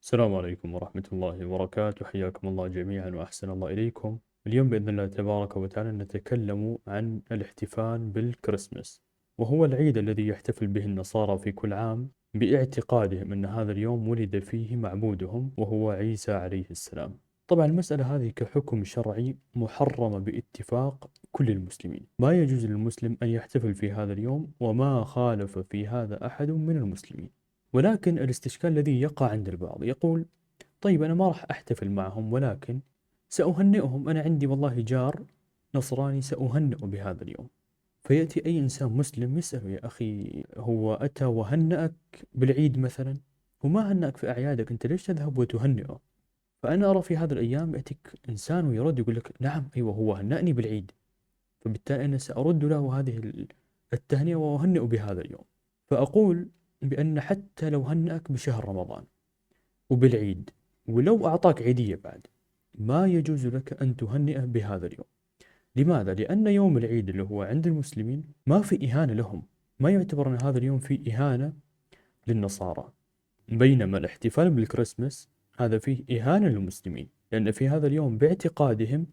السلام عليكم ورحمة الله وبركاته، حياكم الله جميعا وأحسن الله إليكم. اليوم بإذن الله تبارك وتعالى نتكلم عن الاحتفال بالكريسماس، وهو العيد الذي يحتفل به النصارى في كل عام باعتقادهم أن هذا اليوم ولد فيه معبودهم وهو عيسى عليه السلام. طبعا المسألة هذه كحكم شرعي محرمة باتفاق كل المسلمين، ما يجوز للمسلم أن يحتفل في هذا اليوم وما خالف في هذا أحد من المسلمين. ولكن الاستشكال الذي يقع عند البعض يقول: طيب أنا ما راح أحتفل معهم، ولكن سأهنئهم، أنا عندي والله جار نصراني سأهنئه بهذا اليوم. فيأتي أي إنسان مسلم يسأله: يا أخي، هو أتى وهنأك بالعيد مثلا؟ هو ما هنأك في أعيادك، أنت ليش تذهب وتهنئه؟ فأنا أرى في هذا الأيام يأتيك إنسان ويرد يقول لك: نعم أيوة، هو هنأني بالعيد، فبالتالي أنا سأرد له هذه التهنئة وأهنئه بهذا اليوم. فأقول بأن حتى لو هنأك بشهر رمضان وبالعيد، ولو أعطاك عيدية بعد، ما يجوز لك أن تهنئه بهذا اليوم. لماذا؟ لأن يوم العيد اللي هو عند المسلمين ما في إهانة لهم، ما يعتبر أن هذا اليوم فيه إهانة للنصارى، بينما الاحتفال بالكريسماس هذا فيه إهانة للمسلمين، لأن في هذا اليوم باعتقادهم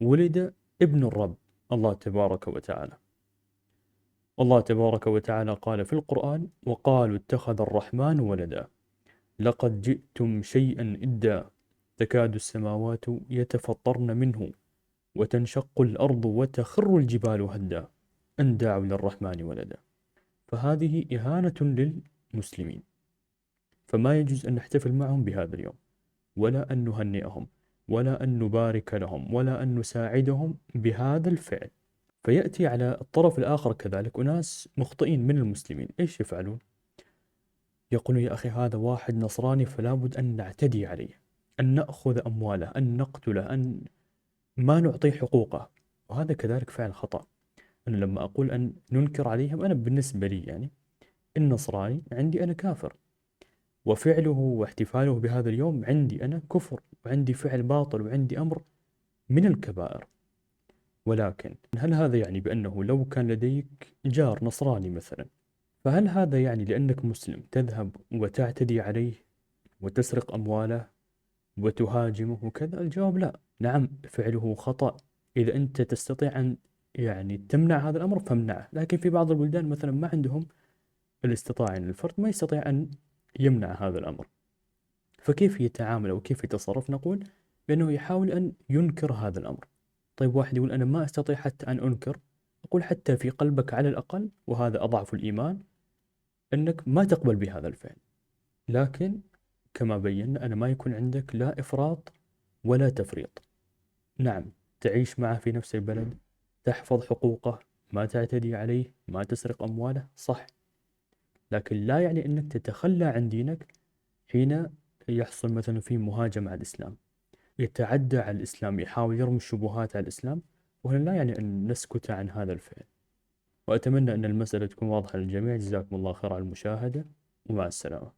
ولد ابن الرب الله تبارك وتعالى. الله تبارك وتعالى قال في القرآن: وقالوا اتخذ الرحمن ولدا لقد جئتم شيئا إدا تكاد السماوات يتفطرن منه وتنشق الأرض وتخر الجبال هدا أن دعوا للرحمن ولدا. فهذه إهانة للمسلمين، فما يجوز أن نحتفل معهم بهذا اليوم، ولا أن نهنئهم، ولا أن نبارك لهم، ولا أن نساعدهم بهذا الفعل. فيأتي على الطرف الآخر كذلك أناس مخطئين من المسلمين، إيش يفعلون؟ يقولون: يا أخي، هذا واحد نصراني فلا بد أن نعتدي عليه، أن نأخذ أمواله، أن نقتله، أن ما نعطيه حقوقه. وهذا كذلك فعل خطأ. أنا لما أقول أن ننكر عليهم، أنا بالنسبة لي يعني النصراني عندي أنا كافر، وفعله واحتفاله بهذا اليوم عندي أنا كفر، وعندي فعل باطل، وعندي أمر من الكبائر. ولكن هل هذا يعني بأنه لو كان لديك جار نصراني مثلا، فهل هذا يعني لأنك مسلم تذهب وتعتدي عليه وتسرق أمواله وتهاجمه وكذا؟ الجواب لا. نعم، فعله خطأ. إذا أنت تستطيع أن يعني تمنع هذا الأمر فامنعه، لكن في بعض البلدان مثلا ما عندهم الاستطاعة، يعني الفرد ما يستطيع أن يمنع هذا الأمر، فكيف يتعامل أو كيف يتصرف؟ نقول بأنه يحاول أن ينكر هذا الأمر. طيب واحد يقول: أنا ما أستطيع حتى أن أنكر. أقول: حتى في قلبك على الأقل، وهذا أضعف الإيمان، أنك ما تقبل بهذا الفعل. لكن كما بينا، أنا ما يكون عندك لا إفراط ولا تفريط. نعم، تعيش معه في نفس البلد، تحفظ حقوقه، ما تعتدي عليه، ما تسرق أمواله، صح، لكن لا يعني أنك تتخلى عن دينك حين يحصل مثلا في مهاجمة على الإسلام، يتعدى على الإسلام، يحاول يرمي الشبهات على الإسلام. وهنا لا يعني أن نسكت عن هذا الفعل. وأتمنى أن المسألة تكون واضحة للجميع. جزاكم الله خير على المشاهدة، ومع السلامة.